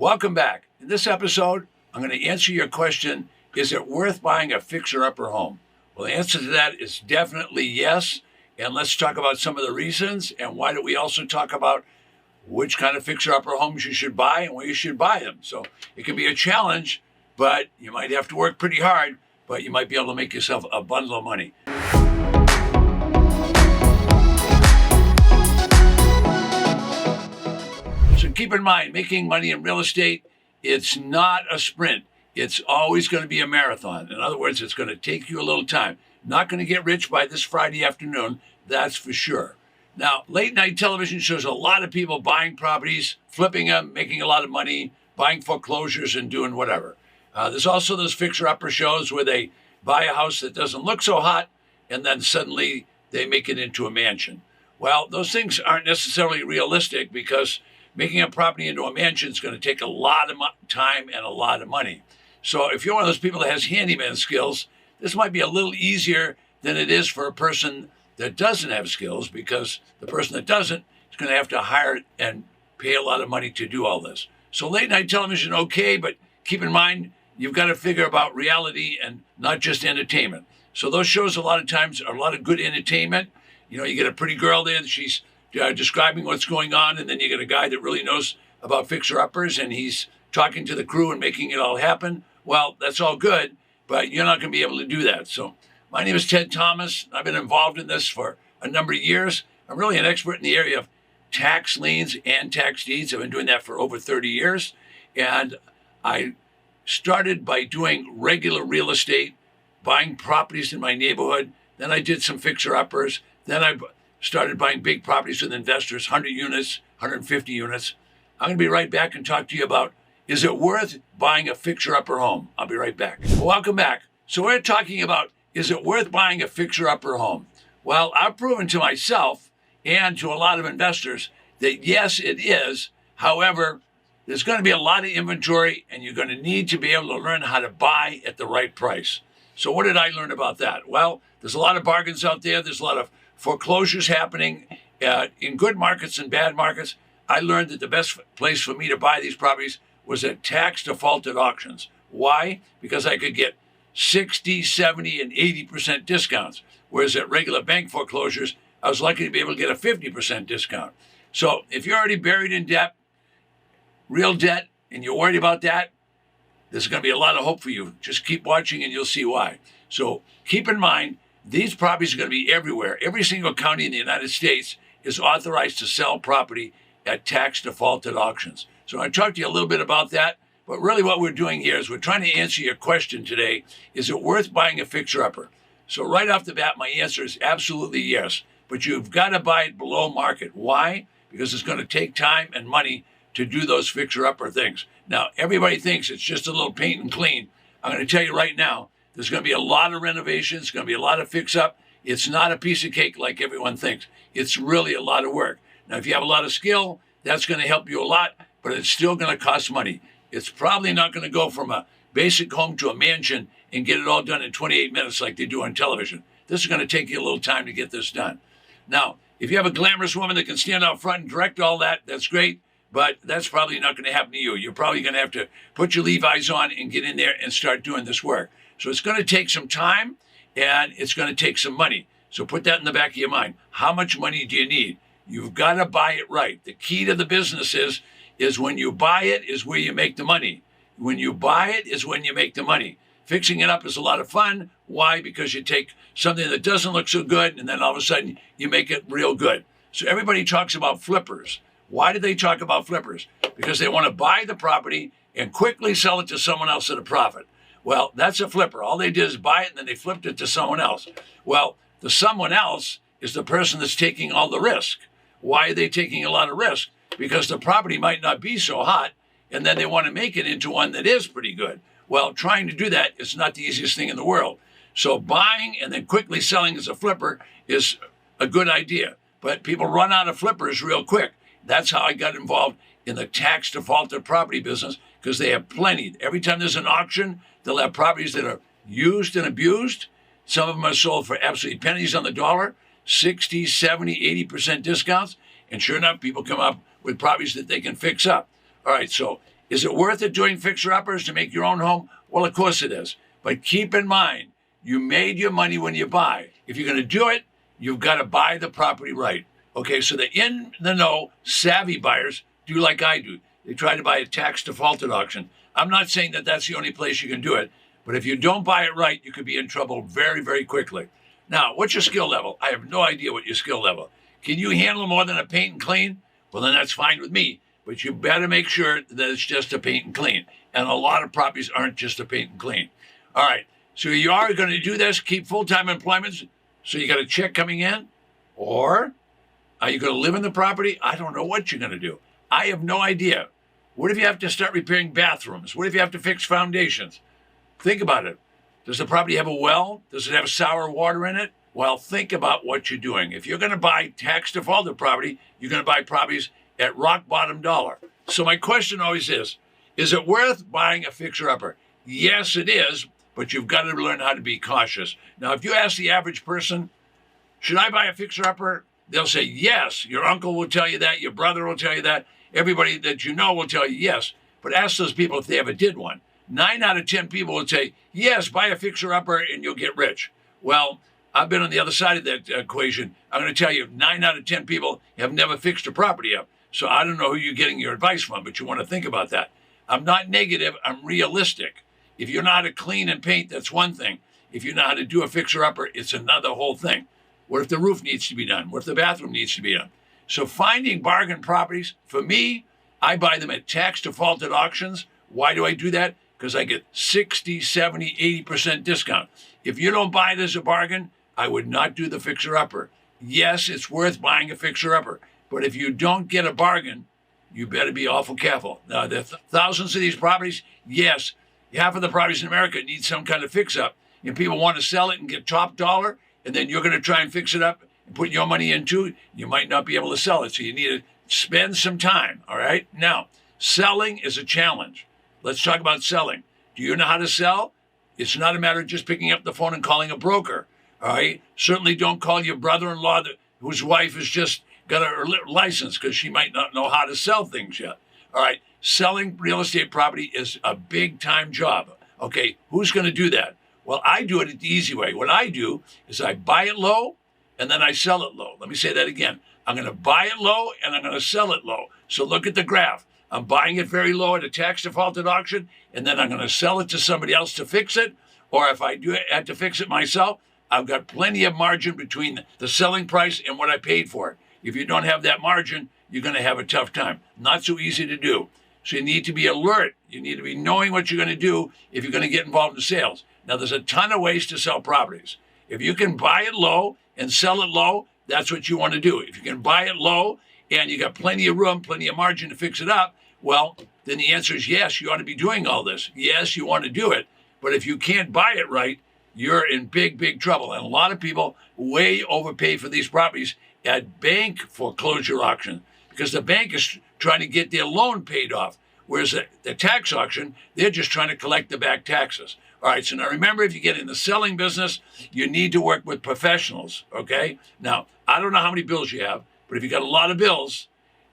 Welcome back. In this episode, I'm going to answer your question, is it worth buying a fixer-upper home? Well, the answer to that is definitely yes. And let's talk about some of the reasons, and why don't we also talk about which kind of fixer-upper homes you should buy and where you should buy them. So it can be a challenge, but you might have to work pretty hard, but you might be able to make yourself a bundle of money. So keep in mind, making money in real estate, it's not a sprint. It's always going to be a marathon. In other words, it's going to take you a little time. Not going to get rich by this Friday afternoon, that's for sure. Now, late night television shows a lot of people buying properties, flipping them, making a lot of money, buying foreclosures and doing whatever. There's also those fixer-upper shows where they buy a house that doesn't look so hot, and then suddenly they make it into a mansion. Well, those things aren't necessarily realistic, because making a property into a mansion is going to take a lot of time and a lot of money. So if you're one of those people that has handyman skills, this might be a little easier than it is for a person that doesn't have skills, because the person that doesn't is going to have to hire and pay a lot of money to do all this. So late night television, okay, but keep in mind, you've got to figure about reality and not just entertainment. So those shows a lot of times are a lot of good entertainment. You know, you get a pretty girl there, she's describing what's going on, and then you get a guy that really knows about fixer-uppers, and he's talking to the crew and making it all happen. Well, that's all good, but you're not going to be able to do that. So my name is Ted Thomas. I've been involved in this for a number of years. I'm really an expert in the area of tax liens and tax deeds. I've been doing that for over 30 years. And I started by doing regular real estate, buying properties in my neighborhood. Then I did some fixer-uppers. Then I started buying big properties with investors, 100 units, 150 units. I'm going to be right back and talk to you about, is it worth buying a fixer-upper home? I'll be right back. Welcome back. So we're talking about, is it worth buying a fixer-upper home? Well, I've proven to myself and to a lot of investors that yes, it is. However, there's going to be a lot of inventory, and you're going to need to be able to learn how to buy at the right price. So what did I learn about that? Well, there's a lot of bargains out there. There's a lot of foreclosures happening in good markets and bad markets. I learned that the best place for me to buy these properties was at tax defaulted auctions. Why? Because I could get 60, 70, and 80% discounts. Whereas at regular bank foreclosures, I was lucky to be able to get a 50% discount. So if you're already buried in debt, real debt, and you're worried about that, there's going to be a lot of hope for you. Just keep watching and you'll see why. So keep in mind, these properties are going to be everywhere. Every single county in the United States is authorized to sell property at tax defaulted auctions. So I talked to you a little bit about that, but really what we're doing here is we're trying to answer your question today. Is it worth buying a fixer-upper? So right off the bat, my answer is absolutely yes, but you've got to buy it below market. Why? Because it's going to take time and money to do those fixer-upper things. Now, everybody thinks it's just a little paint and clean. I'm going to tell you right now, there's going to be a lot of renovations. It's going to be a lot of fix-up. It's not a piece of cake like everyone thinks. It's really a lot of work. Now, if you have a lot of skill, that's going to help you a lot, but it's still going to cost money. It's probably not going to go from a basic home to a mansion and get it all done in 28 minutes like they do on television. This is going to take you a little time to get this done. Now, if you have a glamorous woman that can stand out front and direct all that, that's great, but that's probably not going to happen to you. You're probably going to have to put your Levi's on and get in there and start doing this work. So it's going to take some time, and it's going to take some money. So put that in the back of your mind. How much money do you need? You've got to buy it right. The key to the business is when you buy it is where you make the money. When you buy it is when you make the money. Fixing it up is a lot of fun. Why? Because you take something that doesn't look so good, and then all of a sudden you make it real good. So everybody talks about flippers. Why do they talk about flippers? Because they want to buy the property and quickly sell it to someone else at a profit. Well, that's a flipper. All they did is buy it, and then they flipped it to someone else. Well, the someone else is the person that's taking all the risk. Why are they taking a lot of risk? Because the property might not be so hot, and then they want to make it into one that is pretty good. Well, trying to do that is not the easiest thing in the world. So buying and then quickly selling as a flipper is a good idea. But people run out of flippers real quick. That's how I got involved in the tax defaulted property business, because they have plenty. Every time there's an auction, they'll have properties that are used and abused. Some of them are sold for absolutely pennies on the dollar, 60, 70, 80% discounts. And sure enough, people come up with properties that they can fix up. All right, so Is it worth it doing fixer-uppers to make your own home? Well, of course it is. But keep in mind, you made your money when you buy. If you're going to do it, you've got to buy the property right. Okay, so the in-the-know, savvy buyers do like I do. They try to buy a tax-defaulted auction. I'm not saying that that's the only place you can do it, but if you don't buy it right, you could be in trouble very, very quickly. Now, what's your skill level? I have no idea what your skill level. Can you handle more than a paint and clean? Well, then that's fine with me. But you better make sure that it's just a paint and clean. And a lot of properties aren't just a paint and clean. All right. So you are going to do this, keep full-time employment, so you got a check coming in? Or are you going to live in the property? I don't know what you're going to do. I have no idea. What if you have to start repairing bathrooms? What if you have to fix foundations? Think about it. Does the property have a well? Does it have sour water in it? Well, think about what you're doing. If you're going to buy tax defaulted property, you're going to buy properties at rock bottom dollar. So my question always is it worth buying a fixer-upper? Yes, it is, but you've got to learn how to be cautious. Now, if you ask the average person, should I buy a fixer-upper? They'll say yes. Your uncle will tell you that. Your brother will tell you that. Everybody that you know will tell you yes. But ask those people if they ever did one. 9 out of 10 people will say, yes, buy a fixer-upper and you'll get rich. Well, I've been on the other side of that equation. I'm going to tell you, 9 out of 10 people have never fixed a property up. So I don't know who you're getting your advice from, but you want to think about that. I'm not negative. I'm realistic. If you know how to clean and paint, that's one thing. If you know how to do a fixer-upper, it's another whole thing. What if the roof needs to be done? What if the bathroom needs to be done? So finding bargain properties, for me, I buy them at tax defaulted auctions. Why do I do that? Because I get 60, 70, 80% discount. If you don't buy it as a bargain, I would not do the fixer-upper. Yes, it's worth buying a fixer-upper. But if you don't get a bargain, you better be awful careful. Now, there are thousands of these properties. Yes, half of the properties in America need some kind of fix-up. And people want to sell it and get top dollar, and then you're going to try and fix it up and put your money into it. You might not be able to sell it, so you need to spend some time, all right? Now, selling is a challenge. Let's talk about selling. Do you know how to sell? It's not a matter of just picking up the phone and calling a broker, all right? Certainly don't call your brother-in-law whose wife has just got a license because she might not know how to sell things yet. All right, selling real estate property is a big-time job. Okay, who's going to do that? Well, I do it the easy way. What I do is I buy it low, and then I sell it low. Let me say that again. I'm going to buy it low, and I'm going to sell it low. So look at the graph. I'm buying it very low at a tax defaulted auction, and then I'm going to sell it to somebody else to fix it. Or if I had to fix it myself, I've got plenty of margin between the selling price and what I paid for it. If you don't have that margin, you're going to have a tough time. Not so easy to do. So you need to be alert. You need to be knowing what you're going to do if you're going to get involved in sales. Now, there's a ton of ways to sell properties. If you can buy it low and sell it low, that's what you want to do. If you can buy it low and you got plenty of room, plenty of margin to fix it up, well, then the answer is yes, you ought to be doing all this. Yes, you want to do it. But if you can't buy it right, you're in big, big trouble. And a lot of people way overpay for these properties at bank foreclosure auction because the bank is trying to get their loan paid off. Whereas the tax auction, they're just trying to collect the back taxes. All right, so now remember, if you get in the selling business, you need to work with professionals, okay? Now, I don't know how many bills you have, but if you got a lot of bills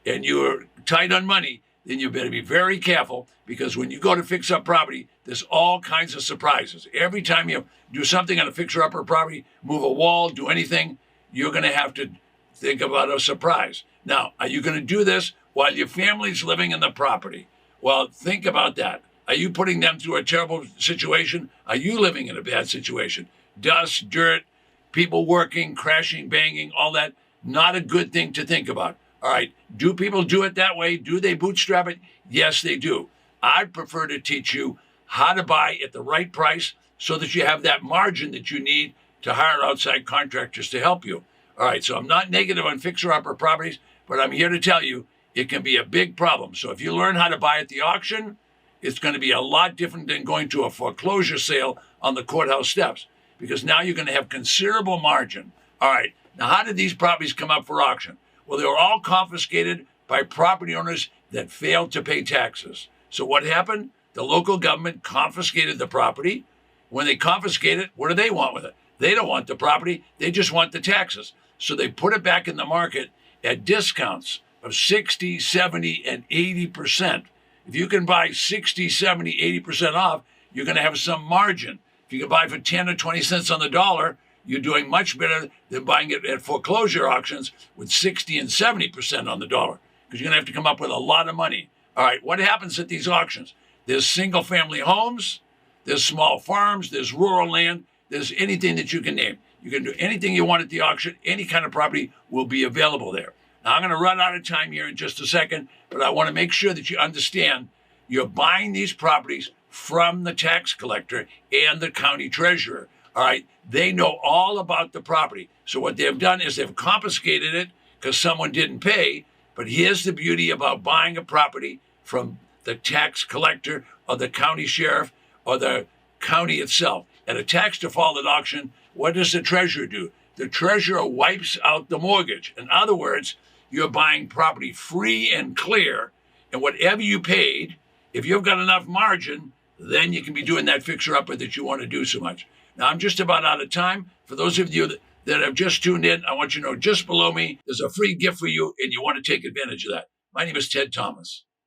and you're tight on money, then you better be very careful because when you go to fix up property, there's all kinds of surprises. Every time you do something on a fixer-upper property, move a wall, do anything, you're going to have to think about a surprise. Now, are you going to do this while your family's living in the property? Well, think about that. Are you putting them through a terrible situation? Are you living in a bad situation? Dust, dirt, people working, crashing, banging, all that, not a good thing to think about. All right, do people do it that way? Do they bootstrap it? Yes, they do. I prefer to teach you how to buy at the right price so that you have that margin that you need to hire outside contractors to help you. All right, so I'm not negative on fixer-upper properties, but I'm here to tell you it can be a big problem. So if you learn how to buy at the auction, it's going to be a lot different than going to a foreclosure sale on the courthouse steps because now you're going to have considerable margin. All right, now how did these properties come up for auction? Well, they were all confiscated by property owners that failed to pay taxes. So what happened? The local government confiscated the property. When they confiscate it, what do they want with it? They don't want the property. They just want the taxes. So they put it back in the market at discounts of 60, 70, and 80%. If you can buy 60, 70, 80% off, you're going to have some margin. If you can buy for 10 or 20 cents on the dollar, you're doing much better than buying it at foreclosure auctions with 60 and 70% on the dollar, because you're going to have to come up with a lot of money. All right, what happens at these auctions? There's single family homes, there's small farms, there's rural land, there's anything that you can name. You can do anything you want at the auction. Any kind of property will be available there. Now, I'm going to run out of time here in just a second, but I want to make sure that you understand you're buying these properties from the tax collector and the county treasurer. All right, they know all about the property. So what they've done is they've confiscated it because someone didn't pay. But here's the beauty about buying a property from the tax collector or the county sheriff or the county itself. At a tax defaulted auction, what does the treasurer do? The treasurer wipes out the mortgage. In other words, you're buying property free and clear, and whatever you paid, if you've got enough margin, then you can be doing that fixer-upper that you want to do so much. Now, I'm just about out of time. For those of you that have just tuned in, I want you to know just below me, there's a free gift for you, and you want to take advantage of that. My name is Ted Thomas.